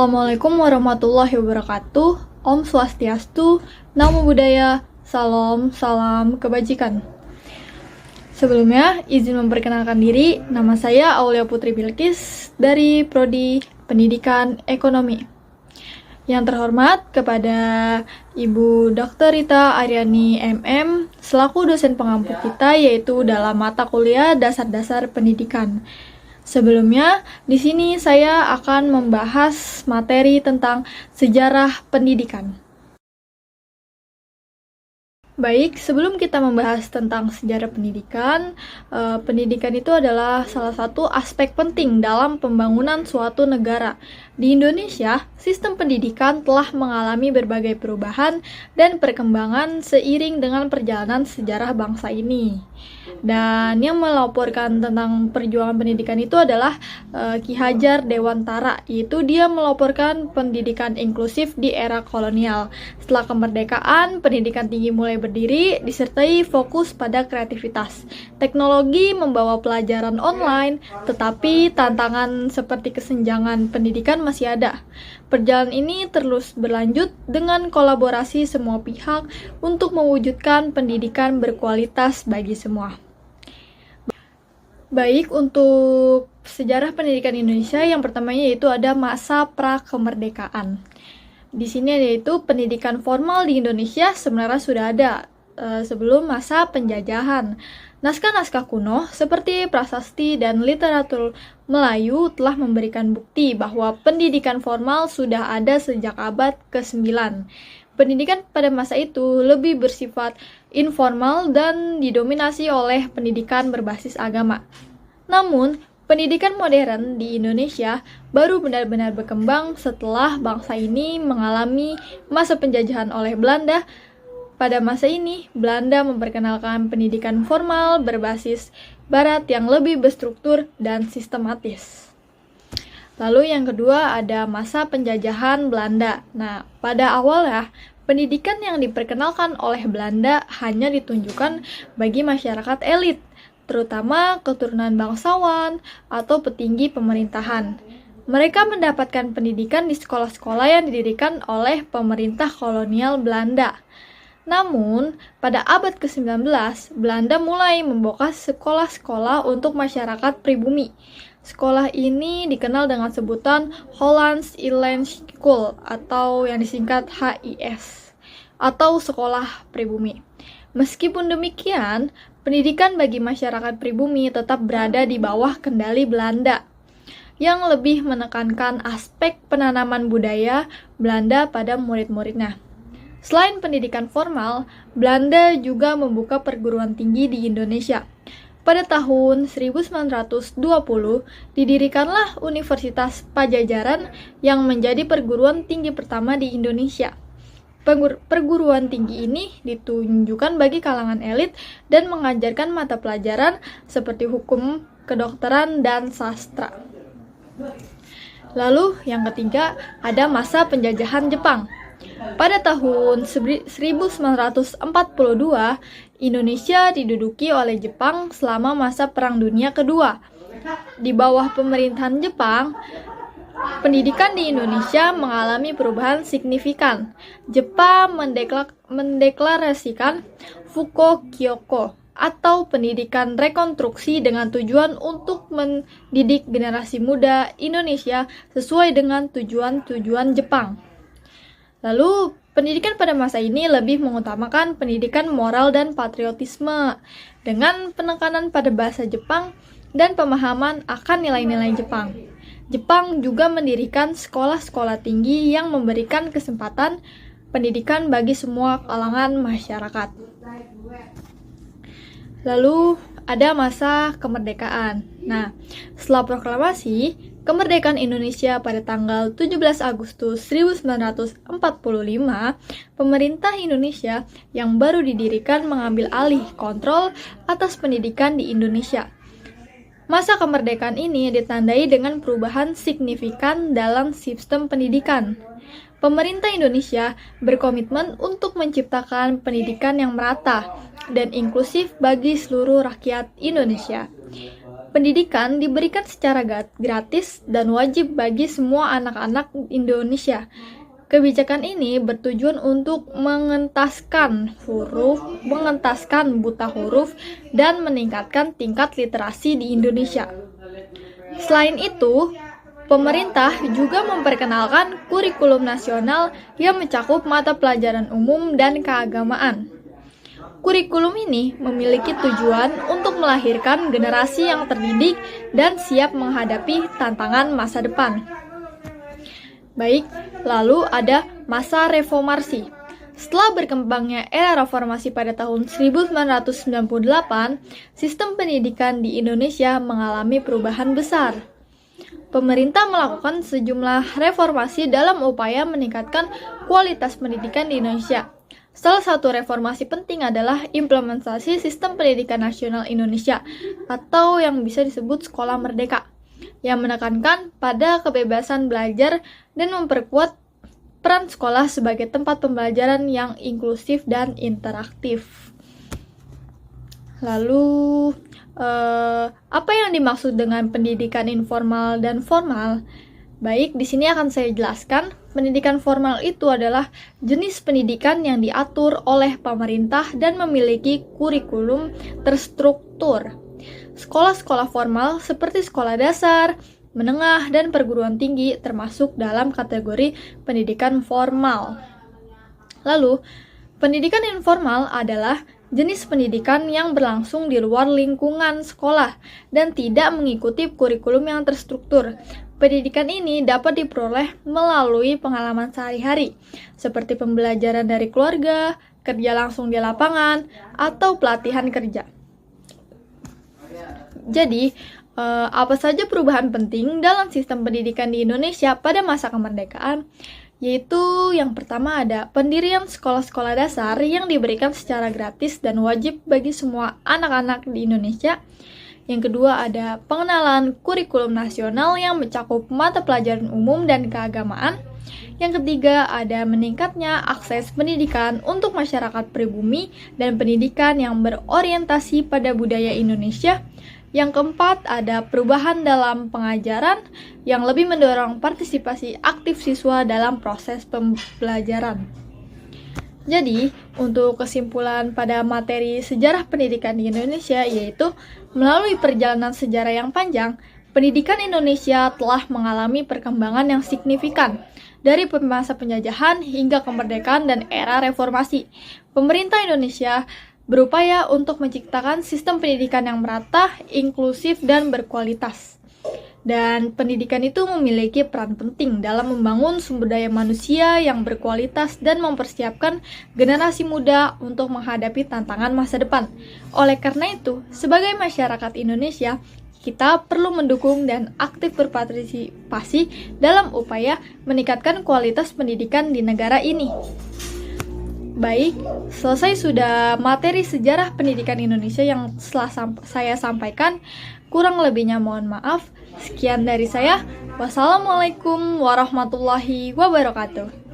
Assalamualaikum warahmatullahi wabarakatuh. Om Swastiastu, Namo Buddhaya, salam kebajikan. Sebelumnya, izin memperkenalkan diri, nama saya Aulia Putri Bilkis dari Prodi Pendidikan Ekonomi. Yang terhormat kepada Ibu Dr. Rita Aryani MM, selaku dosen pengampu kita yaitu dalam mata kuliah Dasar-Dasar Pendidikan. Sebelumnya, di sini saya akan membahas materi tentang sejarah pendidikan. Baik, sebelum kita membahas tentang sejarah pendidikan, pendidikan itu adalah salah satu aspek penting dalam pembangunan suatu negara. Di Indonesia, sistem pendidikan telah mengalami berbagai perubahan dan perkembangan seiring dengan perjalanan sejarah bangsa ini. Dan yang melaporkan tentang perjuangan pendidikan itu adalah Ki Hajar Dewantara, yaitu dia melaporkan pendidikan inklusif di era kolonial. Setelah kemerdekaan, pendidikan tinggi mulai berdiri, disertai fokus pada kreativitas. Teknologi membawa pelajaran online, tetapi tantangan seperti kesenjangan pendidikan masih ada. Perjalanan ini terus berlanjut dengan kolaborasi semua pihak untuk mewujudkan pendidikan berkualitas bagi semua. Baik, untuk sejarah pendidikan Indonesia yang pertamanya yaitu ada masa pra-kemerdekaan. Di sini yaitu pendidikan formal di Indonesia sebenarnya sudah ada sebelum masa penjajahan. Naskah-naskah kuno seperti prasasti dan literatur Melayu telah memberikan bukti bahwa pendidikan formal sudah ada sejak abad ke-9. Pendidikan pada masa itu lebih bersifat informal dan didominasi oleh pendidikan berbasis agama. Namun, pendidikan modern di Indonesia baru benar-benar berkembang setelah bangsa ini mengalami masa penjajahan oleh Belanda. Pada masa ini, Belanda memperkenalkan pendidikan formal berbasis barat yang lebih berstruktur dan sistematis. Lalu yang kedua ada masa penjajahan Belanda. Nah, pada awalnya, pendidikan yang diperkenalkan oleh Belanda hanya ditunjukkan bagi masyarakat elit, terutama keturunan bangsawan atau petinggi pemerintahan. Mereka mendapatkan pendidikan di sekolah-sekolah yang didirikan oleh pemerintah kolonial Belanda. Namun, pada abad ke-19, Belanda mulai membuka sekolah-sekolah untuk masyarakat pribumi. Sekolah ini dikenal dengan sebutan Hollands Inland School atau yang disingkat HIS atau sekolah pribumi. Meskipun demikian, pendidikan bagi masyarakat pribumi tetap berada di bawah kendali Belanda yang lebih menekankan aspek penanaman budaya Belanda pada murid-muridnya. Selain pendidikan formal, Belanda juga membuka perguruan tinggi di Indonesia. Pada tahun 1920, didirikanlah Universitas Pajajaran yang menjadi perguruan tinggi pertama di Indonesia. Perguruan tinggi ini ditunjukkan bagi kalangan elit dan mengajarkan mata pelajaran seperti hukum, kedokteran, dan sastra. Lalu yang ketiga ada masa penjajahan Jepang. Pada tahun 1942, Indonesia diduduki oleh Jepang selama masa Perang Dunia Kedua. Di bawah pemerintahan Jepang, pendidikan di Indonesia mengalami perubahan signifikan. Jepang mendeklarasikan Fuko-Kyoko atau pendidikan rekonstruksi dengan tujuan untuk mendidik generasi muda Indonesia sesuai dengan tujuan-tujuan Jepang. Lalu, pendidikan pada masa ini lebih mengutamakan pendidikan moral dan patriotisme dengan penekanan pada bahasa Jepang dan pemahaman akan nilai-nilai Jepang. Jepang juga mendirikan sekolah-sekolah tinggi yang memberikan kesempatan pendidikan bagi semua kalangan masyarakat. Lalu, ada masa kemerdekaan. Nah, setelah proklamasi kemerdekaan Indonesia pada tanggal 17 Agustus 1945, pemerintah Indonesia yang baru didirikan mengambil alih kontrol atas pendidikan di Indonesia. Masa kemerdekaan ini ditandai dengan perubahan signifikan dalam sistem pendidikan. Pemerintah Indonesia berkomitmen untuk menciptakan pendidikan yang merata dan inklusif bagi seluruh rakyat Indonesia. Pendidikan diberikan secara gratis dan wajib bagi semua anak-anak Indonesia. Kebijakan ini bertujuan untuk mengentaskan buta huruf dan meningkatkan tingkat literasi di Indonesia. Selain itu, pemerintah juga memperkenalkan kurikulum nasional yang mencakup mata pelajaran umum dan keagamaan. Kurikulum ini memiliki tujuan untuk melahirkan generasi yang terdidik dan siap menghadapi tantangan masa depan. Baik, lalu ada masa reformasi. Setelah berkembangnya era reformasi pada tahun 1998, sistem pendidikan di Indonesia mengalami perubahan besar. Pemerintah melakukan sejumlah reformasi dalam upaya meningkatkan kualitas pendidikan di Indonesia. Salah satu reformasi penting adalah implementasi Sistem Pendidikan Nasional Indonesia atau yang bisa disebut Sekolah Merdeka, yang menekankan pada kebebasan belajar dan memperkuat peran sekolah sebagai tempat pembelajaran yang inklusif dan interaktif. Lalu, apa yang dimaksud dengan pendidikan informal dan formal? Baik, di sini akan saya jelaskan. Pendidikan formal itu adalah jenis pendidikan yang diatur oleh pemerintah dan memiliki kurikulum terstruktur. Sekolah-sekolah formal seperti sekolah dasar, menengah, dan perguruan tinggi termasuk dalam kategori pendidikan formal. Lalu, pendidikan informal adalah jenis pendidikan yang berlangsung di luar lingkungan sekolah dan tidak mengikuti kurikulum yang terstruktur. Pendidikan ini dapat diperoleh melalui pengalaman sehari-hari, seperti pembelajaran dari keluarga, kerja langsung di lapangan, atau pelatihan kerja. Jadi, apa saja perubahan penting dalam sistem pendidikan di Indonesia pada masa kemerdekaan? Yaitu yang pertama ada pendirian sekolah-sekolah dasar yang diberikan secara gratis dan wajib bagi semua anak-anak di Indonesia. Yang kedua ada pengenalan kurikulum nasional yang mencakup mata pelajaran umum dan keagamaan. Yang ketiga ada meningkatnya akses pendidikan untuk masyarakat pribumi dan pendidikan yang berorientasi pada budaya Indonesia. Yang keempat ada perubahan dalam pengajaran yang lebih mendorong partisipasi aktif siswa dalam proses pembelajaran. Jadi, untuk kesimpulan pada materi sejarah pendidikan di Indonesia yaitu melalui perjalanan sejarah yang panjang, pendidikan Indonesia telah mengalami perkembangan yang signifikan dari masa penjajahan hingga kemerdekaan dan era reformasi. Pemerintah Indonesia berupaya untuk menciptakan sistem pendidikan yang merata, inklusif, dan berkualitas. Dan pendidikan itu memiliki peran penting dalam membangun sumber daya manusia yang berkualitas dan mempersiapkan generasi muda untuk menghadapi tantangan masa depan. Oleh karena itu, sebagai masyarakat Indonesia, kita perlu mendukung dan aktif berpartisipasi dalam upaya meningkatkan kualitas pendidikan di negara ini. Baik, selesai sudah materi sejarah pendidikan Indonesia yang telah saya sampaikan. Kurang lebihnya mohon maaf. Sekian dari saya. Wassalamualaikum warahmatullahi wabarakatuh.